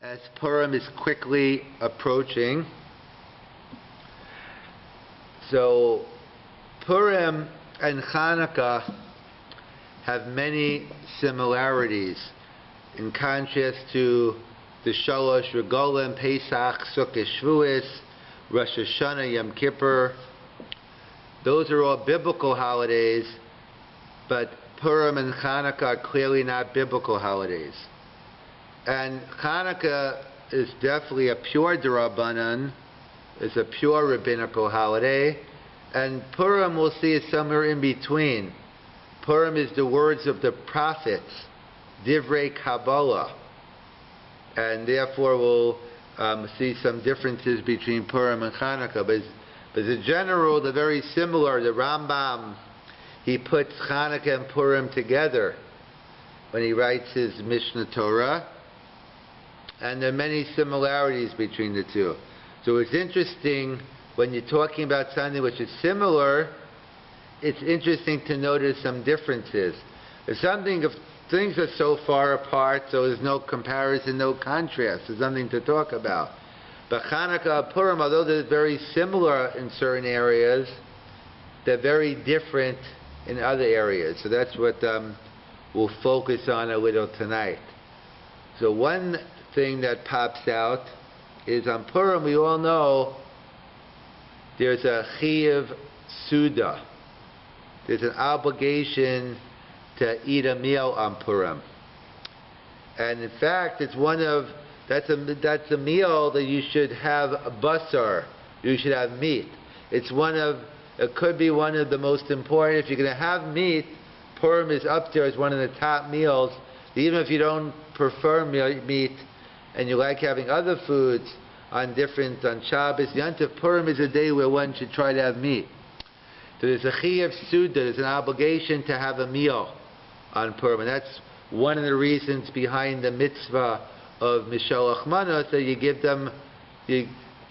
As Purim is quickly approaching, so Purim and Chanuka have many similarities in contrast to the Shalosh Regalim, Pesach, Sukkot, Shavuos, Rosh Hashanah, Yom Kippur. Those are all biblical holidays, but Purim and Chanuka are clearly not biblical holidays. And Chanuka is definitely a pure D'Rabbanan, it's a pure rabbinical holiday, and Purim we'll see is somewhere in between. Purim is the words of the prophets, Divrei Kabbalah, and therefore we'll see some differences between Purim and Chanuka. But as a general, they're very similar. The Rambam, he puts Chanuka and Purim together when he writes his Mishnah Torah, and there are many similarities between the two. So it's interesting when you're talking about something which is similar, it's interesting to notice some differences. If things are so far apart, so there's no comparison, no contrast, there's nothing to talk about. But Chanuka and Purim, although they're very similar in certain areas, they're very different in other areas. So that's what we'll focus on a little tonight. So one thing that pops out is on Purim, we all know there's a chiyuv suda. There's an obligation to eat a meal on Purim. And in fact, that's a meal that you should have basar. You should have meat. It could be one of the most important. If you're going to have meat, Purim is up there as one of the top meals. Even if you don't prefer meat and you like having other foods on Shabbos, Yontif, Purim is a day where one should try to have meat. So there's a chiyuv suda, there's an obligation to have a meal on Purim, and that's one of the reasons behind the mitzvah of Mishalach Manos, that you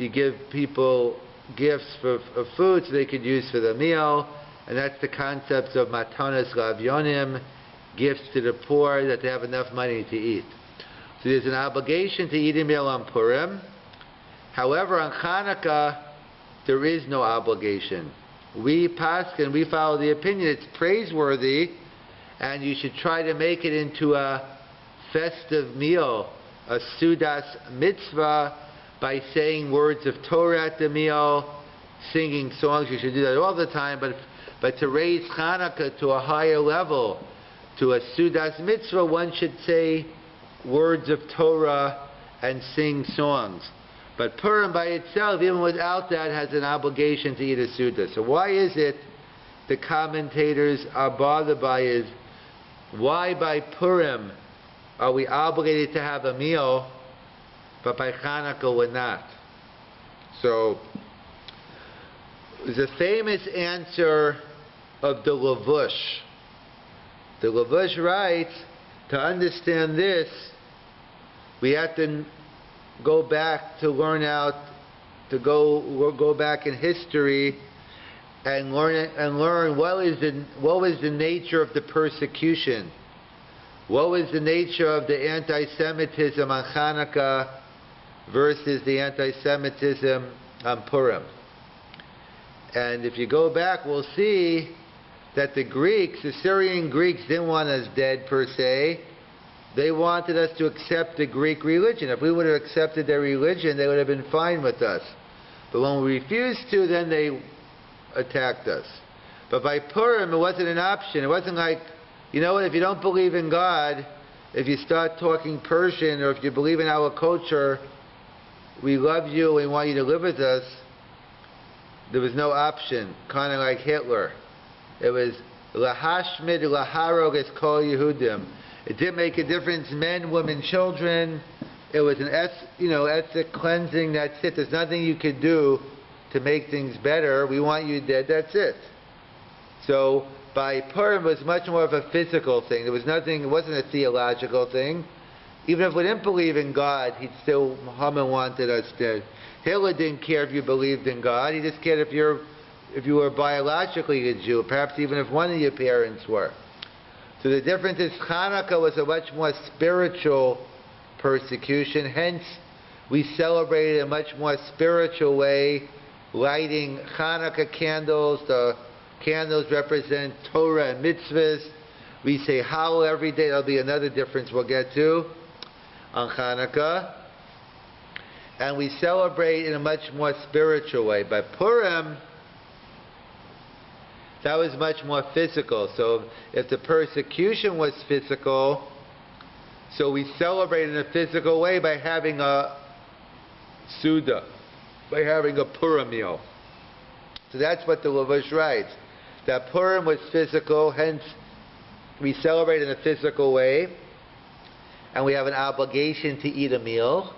give people gifts for food so they could use for the meal, and that's the concept of matanos lavyonim, gifts to the poor, that they have enough money to eat. So there's an obligation to eat a meal on Purim. However, on Chanuka, there is no obligation. We paskin, we follow the opinion it's praiseworthy, and you should try to make it into a festive meal, a sudas mitzvah, by saying words of Torah at the meal, singing songs. You should do that all the time, but to raise Chanuka to a higher level, to a sudas mitzvah, one should say words of Torah and sing songs. But Purim by itself, even without that, has an obligation to eat a suda. So why is it the commentators are bothered by is, why by Purim are we obligated to have a meal, but by Chanuka we're not? So there's a famous answer of the Lavush. The Lavush writes, to understand this, we have to go back to go back in history and learn what was the nature of the persecution, what was the nature of the anti-Semitism on Chanuka versus the anti-Semitism on Purim. And if you go back, we'll see that the Syrian Greeks didn't want us dead per se. They wanted us to accept the Greek religion. If we would have accepted their religion, they would have been fine with us. But when we refused to, then they attacked us. But by Purim, it wasn't an option. It wasn't like, you know what, if you don't believe in God, if you start talking Persian, or if you believe in our culture, we love you, we want you to live with us. There was no option, kind of like Hitler. It was lahashmid laharog es kol Yehudim. It didn't make a difference, men, women, children. It was an ethnic cleansing, that's it. There's nothing you could do to make things better. We want you dead, that's it. So by Purim, it was much more of a physical thing. It wasn't a theological thing. Even if we didn't believe in God, Haman wanted us dead. Hitler didn't care if you believed in God. He just cared if you were biologically a Jew, perhaps even if one of your parents were. So the difference is Chanuka was a much more spiritual persecution. Hence, we celebrate it in a much more spiritual way, lighting Chanuka candles. The candles represent Torah and mitzvahs. We say Hallel every day. That'll be another difference we'll get to on Chanuka. And we celebrate in a much more spiritual way. By Purim, that was much more physical. So if the persecution was physical, so we celebrate in a physical way by having a Suda, by having a Purim meal. So that's what the Levush writes. That Purim was physical, hence we celebrate in a physical way, and we have an obligation to eat a meal.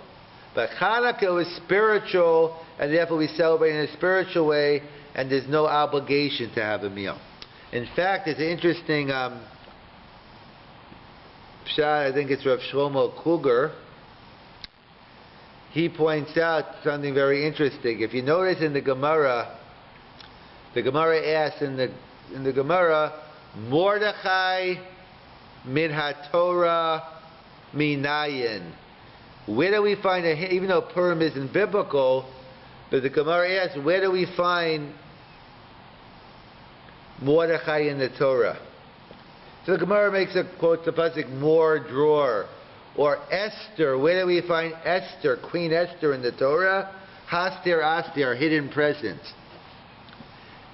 But Chanukah was spiritual, and therefore we celebrate in a spiritual way, and there's no obligation to have a meal. In fact, it's an interesting pshat, I think it's Rav Shlomo Kluger. He points out something very interesting. If you notice in the Gemara asks in the Gemara, Mordechai min haTorah minayin. Where do we find even though Purim isn't biblical, but the Gemara asks, where do we find Mordechai in the Torah? So the Gemara quotes the pasuk, more drawer. Or Esther, where do we find Esther, Queen Esther in the Torah? Haster Aster, hidden presence.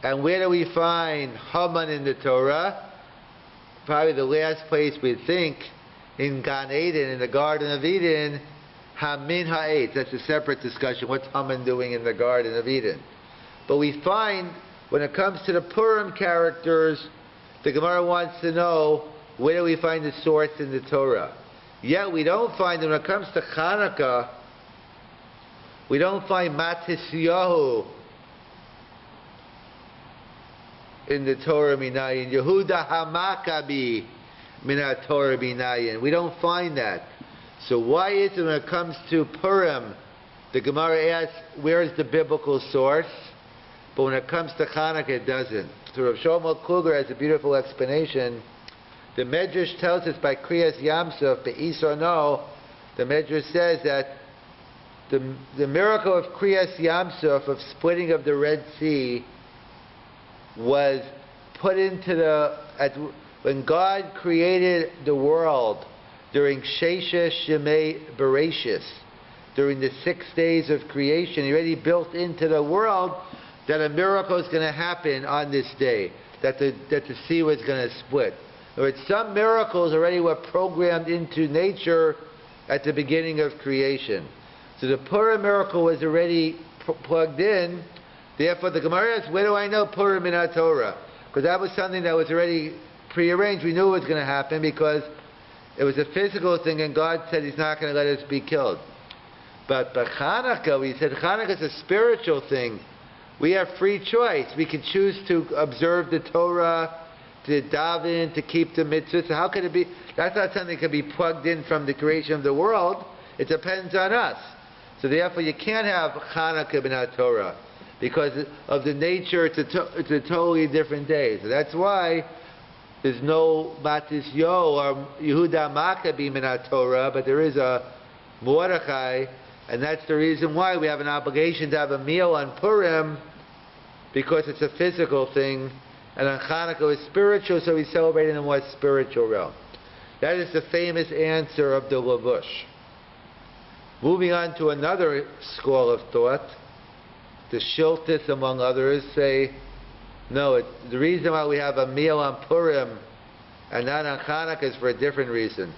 And where do we find Haman in the Torah? Probably the last place we think, in Gan Eden, in the Garden of Eden, Hamin Ha'etz. That's a separate discussion. What's Haman doing in the Garden of Eden? But we find, when it comes to the Purim characters, the Gemara wants to know, where do we find the source in the Torah? Yet we don't find, when it comes to Chanukah, we don't find Matisyahu in the Torah Minayin. Yehuda HaMakabi Minat Torah Minayin. We don't find that. So why is it when it comes to Purim, the Gemara asks, where is the biblical source? But when it comes to Chanukah, it doesn't. So Rav Shlomo Kluger has a beautiful explanation. The Medrash tells us by Kriyas Yamsuf, Be'is or no, the Medrash says that the miracle of Kriyas Yamsuf, of splitting of the Red Sea, was put into when God created the world during Shesha Shemei Bereshis, during the 6 days of creation. He already built into the world that a miracle is going to happen on this day, that the sea was going to split. In other words, some miracles already were programmed into nature at the beginning of creation. So the Purim miracle was already plugged in. Therefore, the Gemara asks, where do I know Purim in our Torah? Because that was something that was already prearranged. We knew it was going to happen because it was a physical thing, and God said He's not going to let us be killed. But Chanukah, we said Chanukah is a spiritual thing. We have free choice. We can choose to observe the Torah, to daven, to keep the mitzvahs. So how could it be? That's not something that can be plugged in from the creation of the world. It depends on us. So therefore, you can't have Chanukah b'nat Torah because of the nature. It's a totally different day. So that's why there's no Matis Yo or Yehuda Maccabi b'nat Torah, but there is a Mordechai, and that's the reason why we have an obligation to have a meal on Purim, because it's a physical thing. And on Chanukah is spiritual, so we celebrate in a more spiritual realm. That is the famous answer of the Levush. Moving on to another school of thought, the Shiltis, among others, say, no, the reason why we have a meal on Purim and not on Chanukah is for a different reason.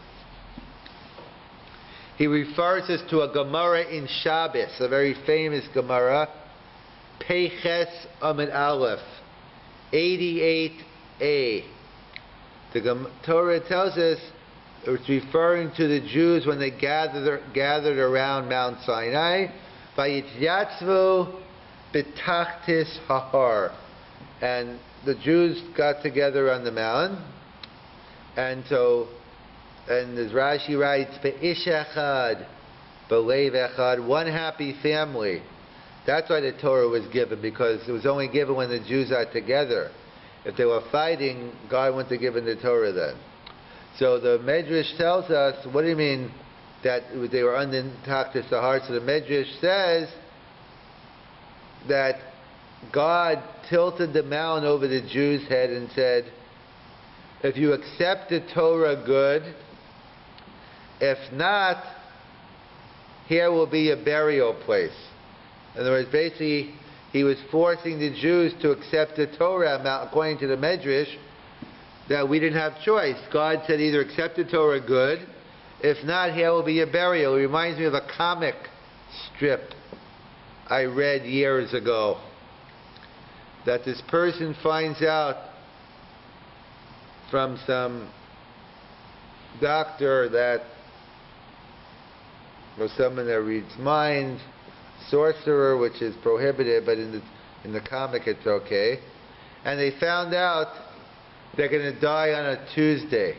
He refers us to a Gemara in Shabbos, a very famous Gemara, Peiches Amid Aleph, 88a. The Torah tells us it's referring to the Jews when they gathered around Mount Sinai. Vayityatzvu betachtis hahar, and the Jews got together on the mountain, and as Rashi writes, be'ish echad, belev echad, one happy family. That's why the Torah was given, because it was only given when the Jews are together. If they were fighting, God wouldn't have given the Torah then. So the Medrash tells us, what do you mean that they were untaktis the hearts of the Medrash, says that God tilted the mountain over the Jews' head and said, if you accept the Torah, good. If not, here will be a burial place. In other words, basically, he was forcing the Jews to accept the Torah, according to the Medrash, that we didn't have choice. God said either accept the Torah, good. If not, here will be a burial. It reminds me of a comic strip I read years ago, that this person finds out from some doctor that, or someone that reads minds, sorcerer, which is prohibited, but in the comic it's okay, and they found out they're going to die on a Tuesday.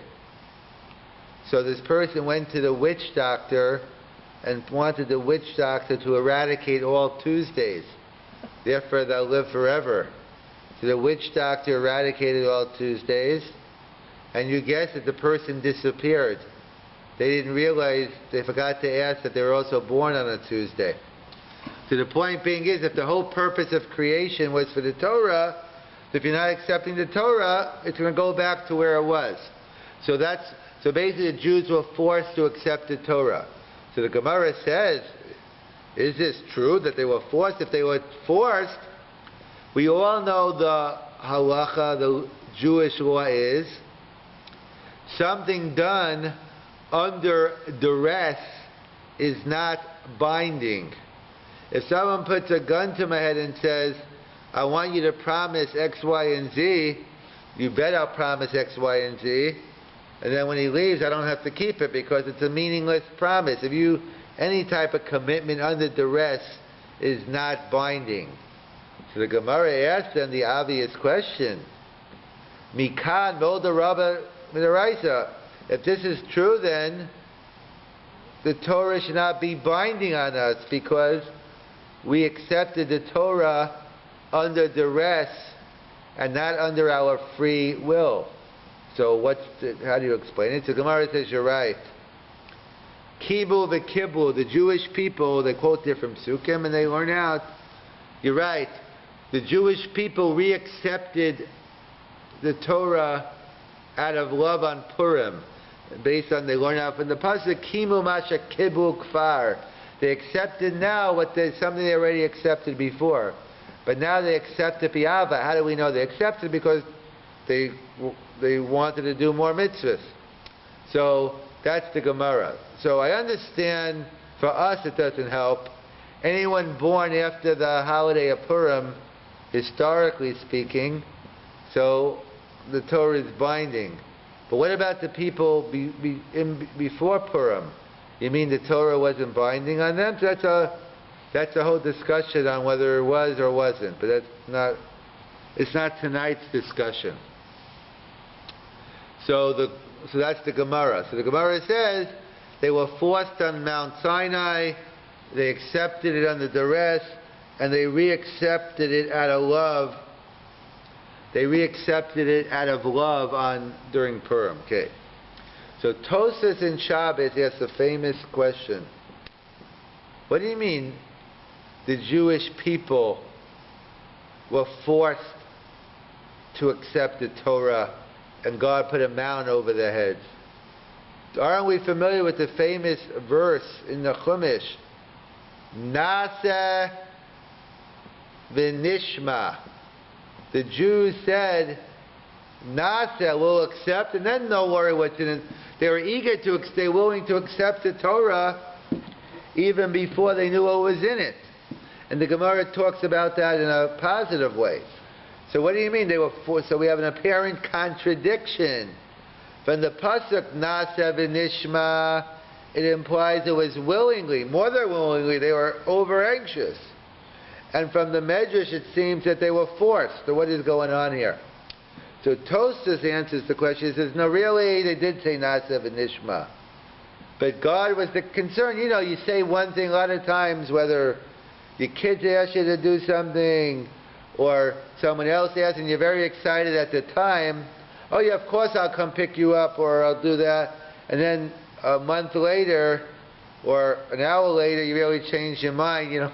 So this person went to the witch doctor and wanted the witch doctor to eradicate all Tuesdays. Therefore, they'll live forever. So the witch doctor eradicated all Tuesdays, and you guess that the person disappeared. They didn't realize, they forgot to ask that they were also born on a Tuesday. So the point being is, if the whole purpose of creation was for the Torah, if you're not accepting the Torah, it's going to go back to where it was. So basically the Jews were forced to accept the Torah. So the Gemara says, is this true that they were forced? If they were forced, we all know the halacha, the Jewish law is, something done under duress is not binding. If someone puts a gun to my head and says, I want you to promise X, Y, and Z, you bet I'll promise X, Y, and Z. And then when he leaves, I don't have to keep it because it's a meaningless promise. Any type of commitment under duress is not binding. So the Gemara asked them the obvious question. Mikan Molda Rabba Midaraisa. If this is true, then the Torah should not be binding on us because we accepted the Torah under duress and not under our free will. So how do you explain it? So Gemara says, you're right. Kibu v'kibu, the Jewish people, they quote there from Sukkim and they learn out, you're right, the Jewish people reaccepted the Torah out of love on Purim, based on they learn out from the pasuk, Kimu masha kibu kfar. They accepted now something they already accepted before. But now they accept it b'ava. How do we know they accepted? Because they wanted to do more mitzvahs. So that's the Gemara. So I understand for us it doesn't help. Anyone born after the holiday of Purim, historically speaking, so the Torah is binding. But what about the people before Purim? You mean the Torah wasn't binding on them? So that's a whole discussion on whether it was or wasn't. But it's not tonight's discussion. So that's the Gemara. So the Gemara says they were forced on Mount Sinai, they accepted it under duress, and they reaccepted it out of love. They reaccepted it out of love during Purim. Okay. So Tosas in Shabbos asks a famous question. What do you mean the Jewish people were forced to accept the Torah and God put a mountain over their heads? Aren't we familiar with the famous verse in the Chumash? Nasa v'nishma. The Jews said, Nasa, we'll accept, and then don't worry what's in it. They were they're willing to accept the Torah even before they knew what was in it. And the Gemara talks about that in a positive way. So what do you mean they were forced? So we have an apparent contradiction. From the pasuk Nasa v'nishma, it implies it was willingly, more than willingly, they were over anxious. And from the Medrash it seems that they were forced. So what is going on here? So Tosas answers the question. He says, no, really, they did say Nasa v'nishma. But God was the concern. You know, you say one thing a lot of times, whether your kids ask you to do something or someone else asks and you're very excited at the time, oh yeah, of course I'll come pick you up or I'll do that. And then a month later, or an hour later you really change your mind, you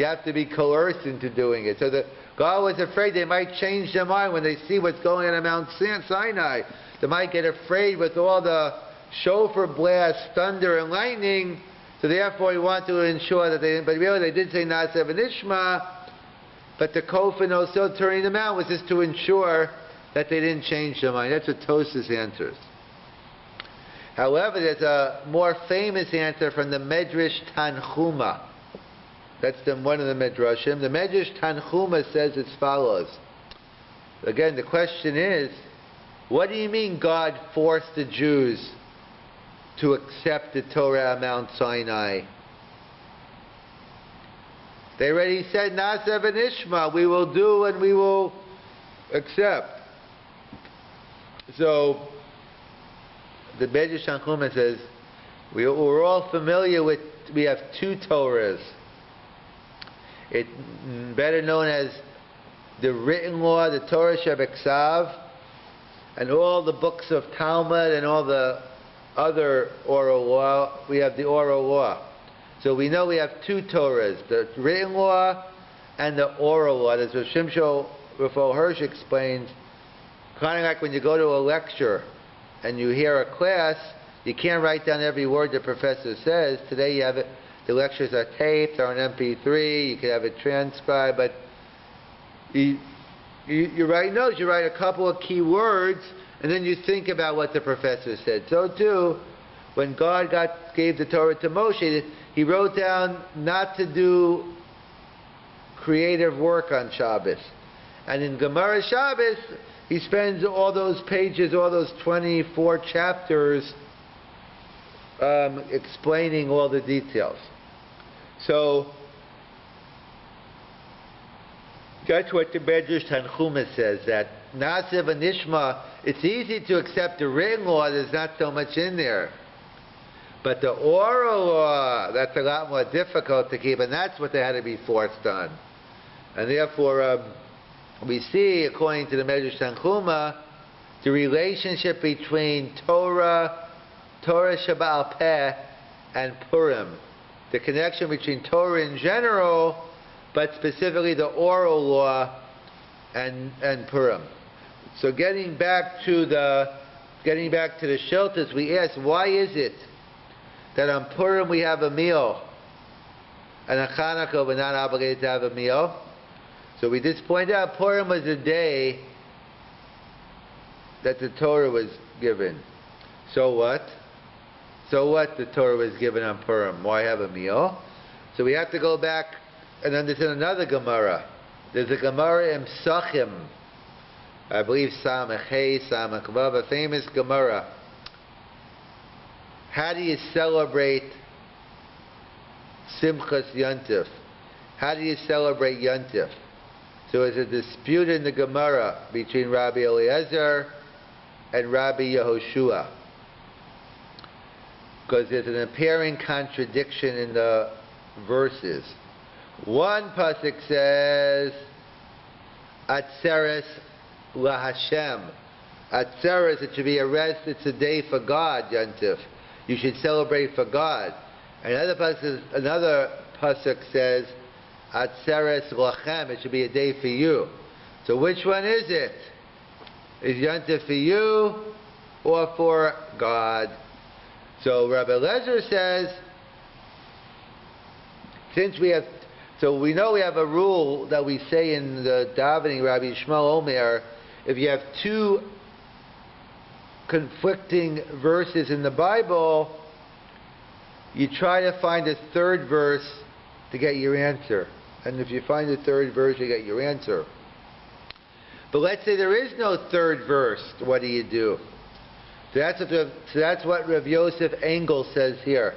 have to be coerced into doing it. So God was afraid they might change their mind when they see what's going on at Mount Sinai. They might get afraid with all the shofar blast, thunder, and lightning. So therefore he wanted to ensure that but really they did say Naaseh v'Nishma, but the kofan also turning them out was just to ensure that they didn't change their mind. That's what Tosas answers. However, there's a more famous answer from the Medrash Tanchuma. That's one of the Medrashim. The Medrash Tanchuma says as follows. Again, the question is, what do you mean God forced the Jews to accept the Torah at Mount Sinai? They already said, Naaseh v'Nishma, we will do and we will accept. So, the Medrash Tanchuma says, we're all familiar with, we have two Torahs. It's better known as the written law, the Torah Shebeksav, and all the books of Talmud and all the other oral law. We have the oral law. So we know we have two Torahs, the written law and the oral law. As Rav Shimshon Raphael Hirsch explains, kind of like when you go to a lecture and you hear a class, you can't write down every word the professor says. Today you have it, the lectures are taped, or on MP3, you can have it transcribed, but you write notes, you write a couple of key words, and then you think about what the professor said. So too, when God gave the Torah to Moshe, he wrote down not to do creative work on Shabbos. And in Gemara Shabbos, he spends all those pages, all those 24 chapters, explaining all the details. So, that's what the Medrash Tanchuma says, that Naaseh v'Nishma, it's easy to accept the written law, there's not so much in there. But the oral law, that's a lot more difficult to keep, and that's what they had to be forced on. And therefore, we see, according to the Medrash Tanchuma, the relationship between Torah Shebaal Peh, and Purim. The connection between Torah in general, but specifically the oral law and Purim. So getting back to the Shiltas, we ask, why is it that on Purim we have a meal, and on Chanukah we're not obligated to have a meal? So we just point out Purim was the day that the Torah was given. So what? So what, the Torah was given on Purim? Why have a meal? So we have to go back and understand another Gemara. There's a Gemara in Psachim, I believe Samach Hey, Samach Vav, a famous Gemara. How do you celebrate Simchas Yontif? How do you celebrate Yontif? So there's a dispute in the Gemara between Rabbi Eliezer and Rabbi Yehoshua, because there's an apparent contradiction in the verses. One pasuk says, Atzeres LaHashem. Atzeres, it should be a rest, it's a day for God, Yontif. You should celebrate for God. Another pasuk says, Atzeres Lachem, it should be a day for you. So which one is it? Is Yontif for you or for God? So Rabbi Eliezer says, so we know we have a rule that we say in the davening, Rabbi Shmuel Omer, if you have two conflicting verses in the Bible, you try to find a third verse to get your answer. And if you find the third verse, you get your answer. But let's say there is no third verse, what do you do? So that's what Rav Yosef Engel says here.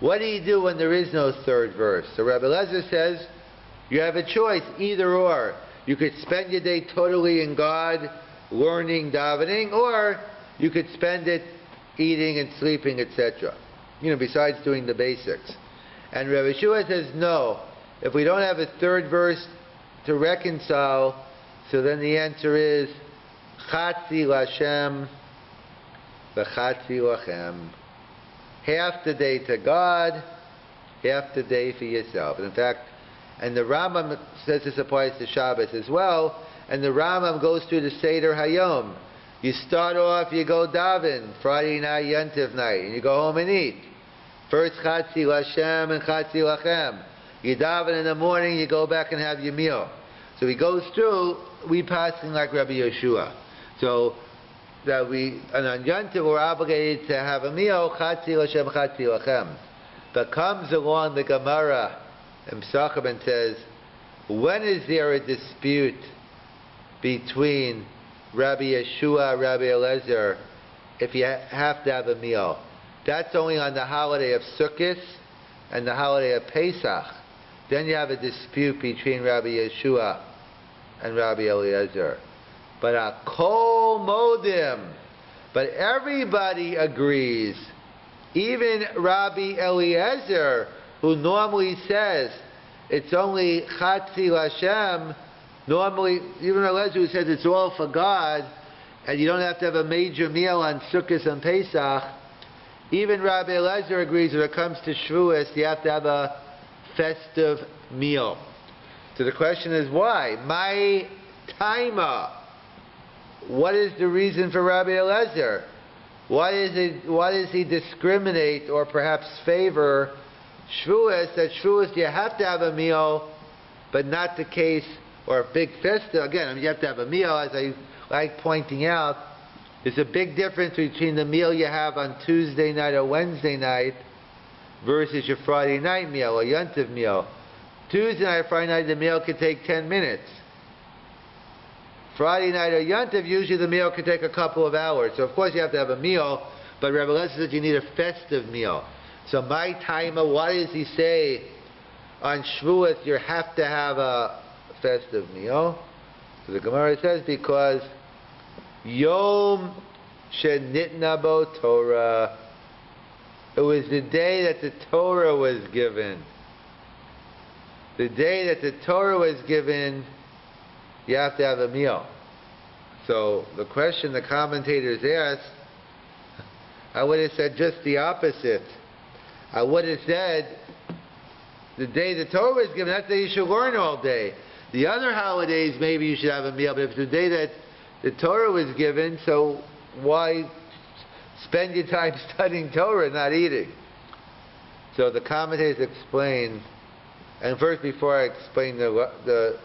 What do you do when there is no third verse? So Rabbi Eliezer says, you have a choice, either or. You could spend your day totally in God, learning, davening, or you could spend it eating and sleeping, etc. Besides doing the basics. And Rabbi Yeshua says, no. If we don't have a third verse to reconcile, so then the answer is, Chatzi Lashem, V'Chatzi Lachem. half the day to God, half the day for yourself. And in fact, and the Rambam says this applies to Shabbos as well, and the Rambam goes through the Seder Hayom. You start off, you go daven, Friday night, Yontif night, and you go home and eat. First Chatzi L'Hashem and Chatzi Lachem. You daven in the morning, you go back and have your meal. So he goes through, we passing like Rabbi Yeshua. So that and on Yontif we're obligated to have a meal, Chatzi L'Hashem, Chatzi Lachem. But comes along the Gemara and Pesachim and says, when is there a dispute between Rabbi Yeshua, Rabbi Eliezer, if you have to have a meal? That's only on the holiday of Sukkot and the holiday of Pesach. Then you have a dispute between Rabbi Yeshua and Rabbi Eliezer. But a kol modim, but everybody agrees. Even Rabbi Eliezer, who normally says it's only Chatzi L'Hashem, normally, even Eliezer who says it's all for God, and you don't have to have a major meal on Sukkot and Pesach, even Rabbi Eliezer agrees when it comes to Shavuos, you have to have a festive meal. So the question is why? My taima. What is the reason for Rabbi Eliezer? Why does he discriminate or perhaps favor Shavuos? That Shavuos you have to have a meal, but not the case, or a big festival. Again, you have to have a meal, as I like pointing out. There's a big difference between the meal you have on Tuesday night or Wednesday night versus your Friday night meal or Yontif meal. Tuesday night or Friday night, the meal could take 10 minutes. Friday night or Yontif, usually the meal could take a couple of hours. So of course you have to have a meal, but Rabbi Eliezer says you need a festive meal. So my taima, why does he say on Shavuot you have to have a festive meal? So the Gemara says because Yom Shenitna Bo Torah, it was the day that the Torah was given. The day that the Torah was given, you have to have a meal. So the question the commentators asked, I would have said just the opposite. I would have said the day the Torah was given, that's the day you should learn all day. The other holidays maybe you should have a meal, but if it's the day that the Torah was given, so why spend your time studying Torah and not eating? So the commentators explain, and first before I explain the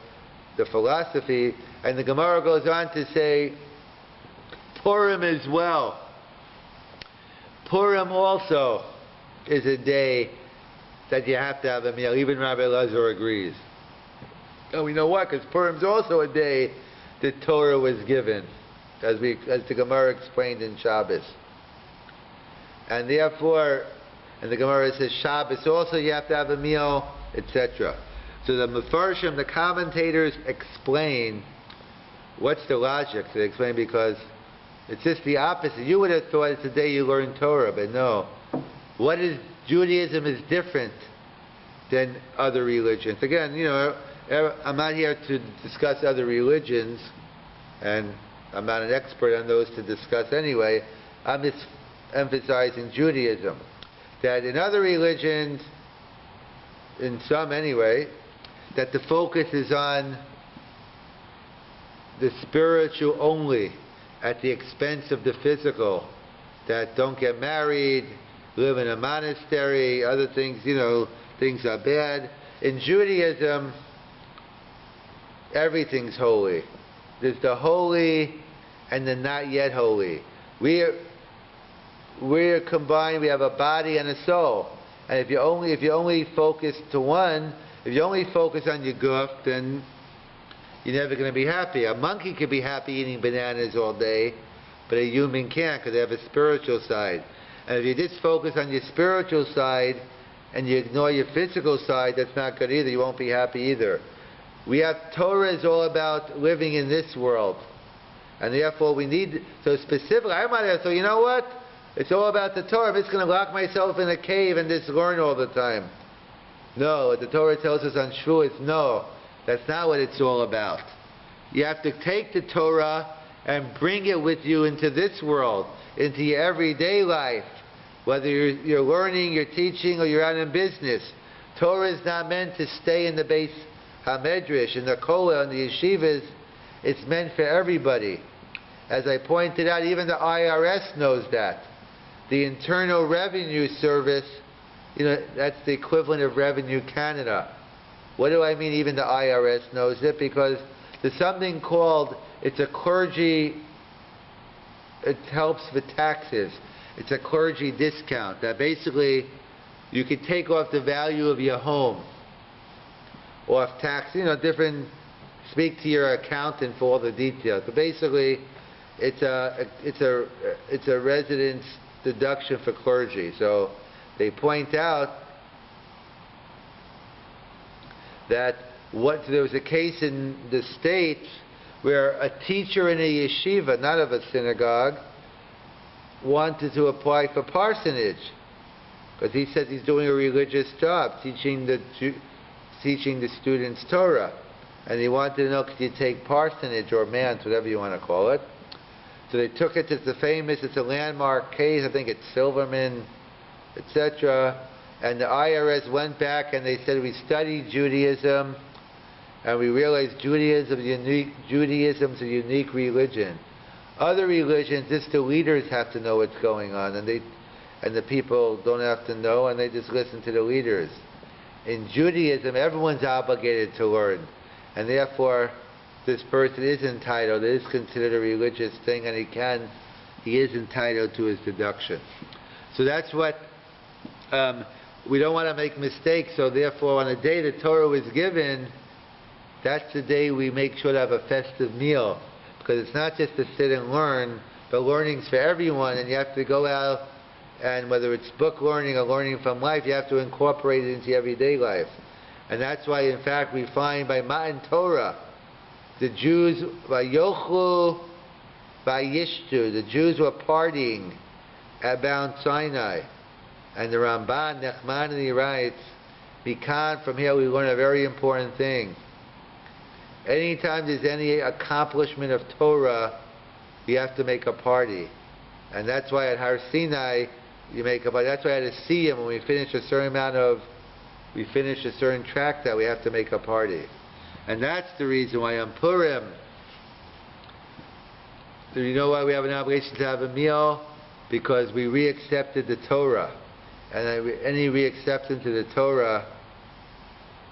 philosophy, and the Gemara goes on to say Purim as well. Purim also is a day that you have to have a meal. Even Rabbi Eliezer agrees. And we know why, because Purim is also a day the Torah was given, as the Gemara explained in Shabbos. And therefore, and the Gemara says Shabbos also you have to have a meal, etc. So the Mefarshim, the commentators explain what's the logic. They explain because it's just the opposite. You would have thought it's the day you learn Torah, but no. What is Judaism is different than other religions. Again, I'm not here to discuss other religions, and I'm not an expert on those to discuss anyway. I'm just emphasizing Judaism. That in other religions, in some anyway, that the focus is on the spiritual only, at the expense of the physical. That don't get married, live in a monastery, other things, things are bad. In Judaism, everything's holy. There's the holy and the not yet holy. We're combined. We have a body and a soul. And if you only focus to one, if you only focus on your guf, then you're never going to be happy. A monkey can be happy eating bananas all day, but a human can't because they have a spiritual side. And if you just focus on your spiritual side and you ignore your physical side, that's not good either. You won't be happy either. Torah is all about living in this world. And therefore we need, so specifically, I might have, so you know what? It's all about the Torah. I'm just going to lock myself in a cave and just learn all the time. No, the Torah tells us on Shavuos, no, that's not what it's all about. You have to take the Torah and bring it with you into this world, into your everyday life. Whether you're learning, you're teaching, or you're out in business, Torah is not meant to stay in the base HaMedrash, in the kollel, in the yeshivas. It's meant for everybody. As I pointed out, even the IRS knows that. The Internal Revenue Service, that's the equivalent of Revenue Canada. What do I mean even the IRS knows it? Because there's something called, it's a clergy, it helps with taxes. It's a clergy discount that basically you could take off the value of your home off tax, different, speak to your accountant for all the details. But basically, it's a residence deduction for clergy. So they point out that there was a case in the States where a teacher in a yeshiva, not of a synagogue, wanted to apply for parsonage because he says he's doing a religious job, teaching the students Torah, and he wanted to know, could you take parsonage or manse, whatever you want to call it. So they took it to it's a landmark case, I think it's Silverman, etc. And the IRS went back and they said, we studied Judaism and we realized Judaism's a unique religion. Other religions, just the leaders have to know what's going on, and the people don't have to know, and they just listen to the leaders. In Judaism, everyone's obligated to learn, and therefore this person is entitled. It is considered a religious thing, and he is entitled to his deduction. So that's what we don't want to make mistakes. So therefore, on the day the Torah was given, that's the day we make sure to have a festive meal, because it's not just to sit and learn, but learning's for everyone, and you have to go out, and whether it's book learning or learning from life, you have to incorporate it into your everyday life. And that's why, in fact, we find by Matan Torah, the Jews, by Yochlu, by Yishtu, the Jews were partying at Mount Sinai. And the Ramban, Nachmanides writes, Mikan, from here we learn a very important thing. Anytime there's any accomplishment of Torah, you have to make a party. And that's why at Har Sinai, you make a party. That's why at a Siyum, when we finish a certain track that we have to make a party. And that's the reason why on Purim, do you know why we have an obligation to have a meal? Because we reaccepted the Torah. And any reacceptance of the Torah,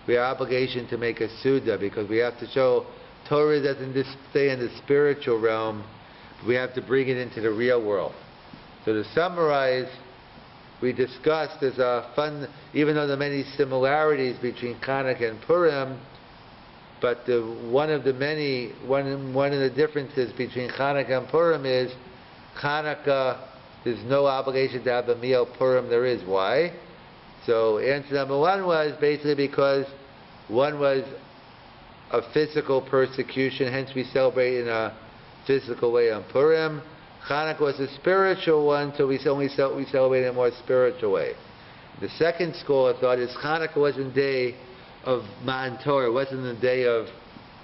we have obligation to make a Suda, because we have to show Torah doesn't just stay in the spiritual realm, we have to bring it into the real world. So to summarize, we discussed there's a fun, even though there are many similarities between Chanukah and Purim, but one of the differences between Chanukah and Purim is Chanukah, there's no obligation to have a meal. Purim there is. Why? So answer number one was basically because one was a physical persecution, hence we celebrate in a physical way on Purim. Chanukah was a spiritual one, so we celebrate in a more spiritual way. The second school of thought is Chanukah wasn't the day of Matan Torah, it wasn't the day of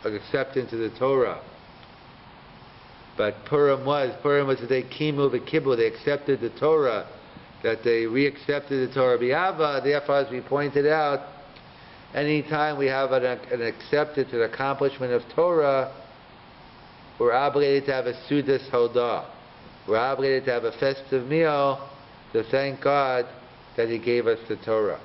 acceptance of the Torah. But Purim was the day Kimu v'Kibbu, they accepted the Torah, that they re-accepted the Torah b'Ava. Therefore, as we pointed out, anytime we have an acceptance, an accomplishment of Torah, we're obligated to have a Sudas Hodah. We're obligated to have a festive meal to thank God that He gave us the Torah.